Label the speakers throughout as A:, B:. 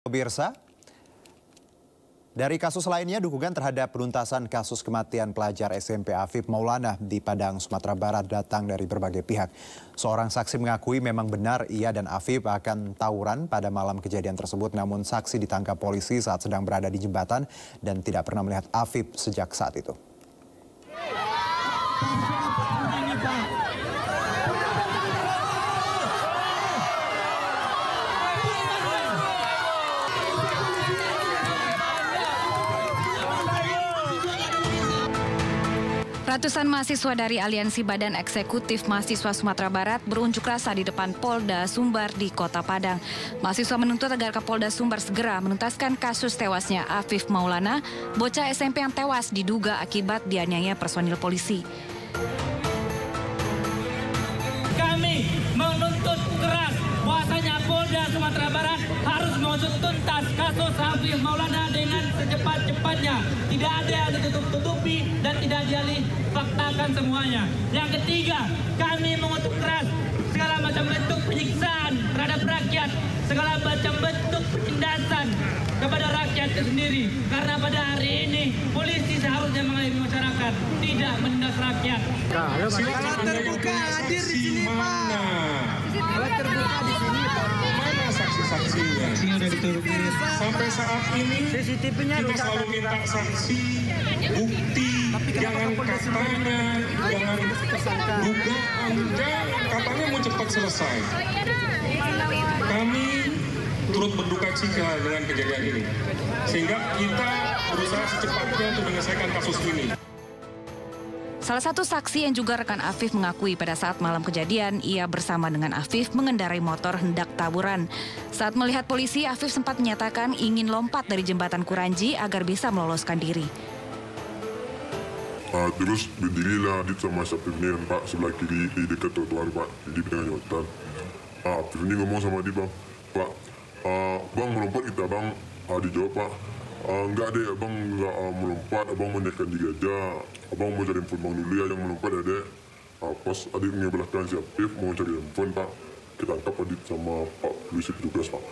A: Pemirsa, dari kasus lainnya dukungan terhadap penuntasan kasus kematian pelajar SMP Afif Maulana di Padang, Sumatera Barat datang dari berbagai pihak. Seorang saksi mengakui memang benar ia dan Afif akan tawuran pada malam kejadian tersebut, namun saksi ditangkap polisi saat sedang berada di jembatan dan tidak pernah melihat Afif sejak saat itu.
B: Ratusan mahasiswa dari Aliansi Badan Eksekutif Mahasiswa Sumatera Barat berunjuk rasa di depan Polda Sumbar di Kota Padang. Mahasiswa menuntut agar Kapolda Sumbar segera menuntaskan kasus tewasnya Afif Maulana, bocah SMP yang tewas diduga akibat dianiaya personil polisi.
C: Kami menuntut keras bahwasanya Polda Sumatera Barat harus mengusut tuntas kasus Afif Maulana dengan secepat-cepatnya. Tidak ada yang ditutup-tutupi dan tidak dialih faktakan semuanya. Yang ketiga, kami mengutuk keras segala macam bentuk penyiksaan terhadap rakyat, segala macam bentuk penindasan kepada rakyat itu sendiri. Karena pada hari ini polisi seharusnya mengayomi masyarakat, tidak menindas rakyat.
D: Kalau terbuka hadir di sini, Pak. Kalau terbuka di sini, Pak.
E: Mana saksi-saksinya? Sampai saat ini
D: CCTV-nya
E: kita selalu minta saksi, bukti, jangan katanya, jangan dugaan, katanya mau cepat selesai. Kami turut berduka cita dengan kejadian ini, sehingga kita berusaha secepatnya untuk menyelesaikan kasus ini.
B: Salah satu saksi yang juga rekan Afif mengakui pada saat malam kejadian, ia bersama dengan Afif mengendarai motor hendak tawuran. Saat melihat polisi, Afif sempat menyatakan ingin lompat dari jembatan Kuranji agar bisa meloloskan diri.
F: Terus berdirilah Adit sama Syafif ni kan, Pak, sebelah kiri di dekat trotoar, Pak, di tengah jembatan. Afif ni ngomong sama dia, Bang, Pak, Bang melompat kita, Bang. Dijawab, Pak, enggak deh, Abang enggak melompat, Abang menaikkan diri aja. Abang mau cari handphone Bang dulu ya, yang melompat adek. Pas Adit mengebelahkan si Afif mau cari handphone, Pak, kita tangkap Adit sama Pak polisi petugas, Pak.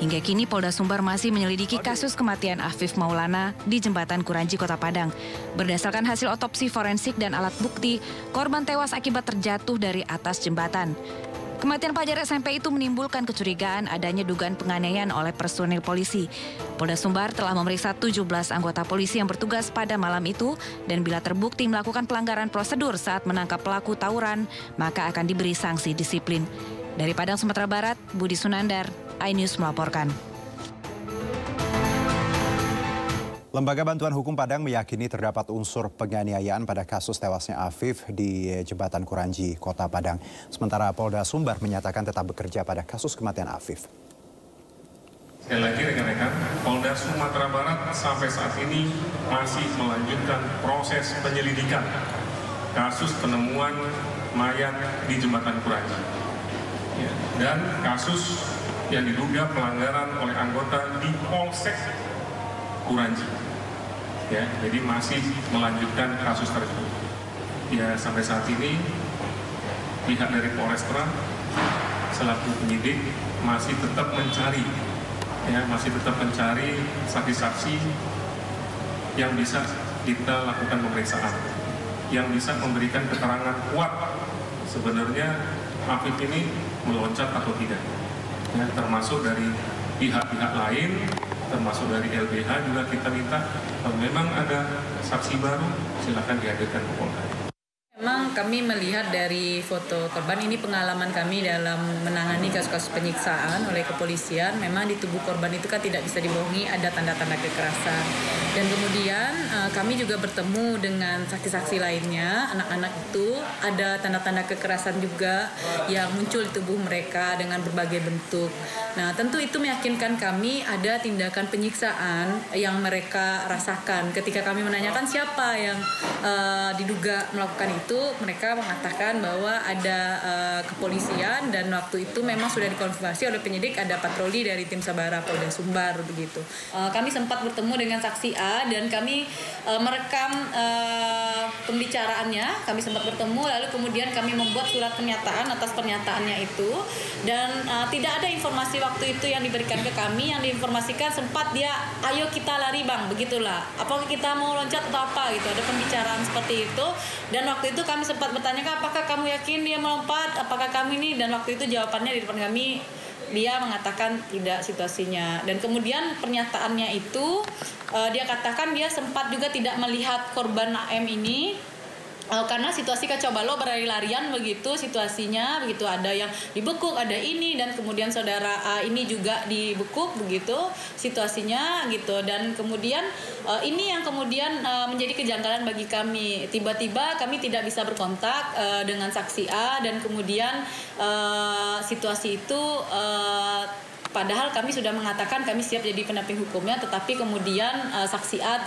B: Hingga kini Polda Sumbar masih menyelidiki kasus kematian Afif Maulana di Jembatan Kuranji, Kota Padang. Berdasarkan hasil otopsi forensik dan alat bukti, korban tewas akibat terjatuh dari atas jembatan. Kematian pelajar SMP itu menimbulkan kecurigaan adanya dugaan penganiayaan oleh personil polisi. Polda Sumbar telah memeriksa 17 anggota polisi yang bertugas pada malam itu, dan bila terbukti melakukan pelanggaran prosedur saat menangkap pelaku tawuran, maka akan diberi sanksi disiplin. Dari Padang, Sumatera Barat, Budi Sunandar, iNews melaporkan.
A: Lembaga Bantuan Hukum Padang meyakini terdapat unsur penganiayaan pada kasus tewasnya Afif di Jembatan Kuranji, Kota Padang. Sementara Polda Sumbar menyatakan tetap bekerja pada kasus kematian Afif.
E: Sekali lagi rekan-rekan, Polda Sumatera Barat sampai saat ini masih melanjutkan proses penyelidikan kasus penemuan mayat di Jembatan Kuranji. Dan kasus yang diduga pelanggaran oleh anggota di Polsek Kuranji. Ya, jadi masih melanjutkan kasus tersebut. Ya, sampai saat ini pihak dari Polrestra selaku penyidik masih tetap mencari, saksi-saksi yang bisa kita lakukan pemeriksaan, yang bisa memberikan keterangan kuat sebenarnya Afif ini meloncat atau tidak. Ya, termasuk dari pihak-pihak lain, termasuk dari LBH juga kita minta, kalau memang ada saksi baru, silakan dihadirkan ke Polda.
G: Memang kami melihat dari foto korban, ini pengalaman kami dalam menangani kasus-kasus penyiksaan oleh kepolisian. Memang di tubuh korban itu kan tidak bisa dibohongi, ada tanda-tanda kekerasan. Dan kemudian kami juga bertemu dengan saksi-saksi lainnya, anak-anak itu ada tanda-tanda kekerasan juga yang muncul di tubuh mereka dengan berbagai bentuk. Nah, tentu itu meyakinkan kami ada tindakan penyiksaan yang mereka rasakan. Ketika kami menanyakan siapa yang diduga melakukan itu, mereka mengatakan bahwa ada kepolisian dan waktu itu memang sudah dikonfirmasi oleh penyidik ada patroli dari tim Sabara Polda Sumbar begitu. Kami sempat bertemu dengan saksi A dan kami merekam pembicaraannya. Kami sempat bertemu lalu kemudian kami membuat surat pernyataan atas pernyataannya itu dan tidak ada informasi waktu itu yang diberikan ke kami. Yang diinformasikan sempat dia ayo kita lari bang, begitulah, apakah kita mau loncat atau apa gitu, ada pembicaraan seperti itu. Dan waktu itu kami sempat bertanya, apakah kamu yakin dia melompat, apakah kami ini, dan waktu itu jawabannya di depan kami dia mengatakan tidak situasinya. Dan kemudian pernyataannya itu dia katakan dia sempat juga tidak melihat korban AM ini karena situasi kacau balau, berlari-larian begitu situasinya, begitu ada yang dibekuk, ada ini, dan kemudian saudara A ini juga dibekuk begitu situasinya gitu. Dan kemudian ini yang kemudian menjadi kejanggalan bagi kami. Tiba-tiba kami tidak bisa berkontak dengan saksi A dan kemudian situasi itu padahal kami sudah mengatakan kami siap jadi pendamping hukumnya, tetapi kemudian saksi A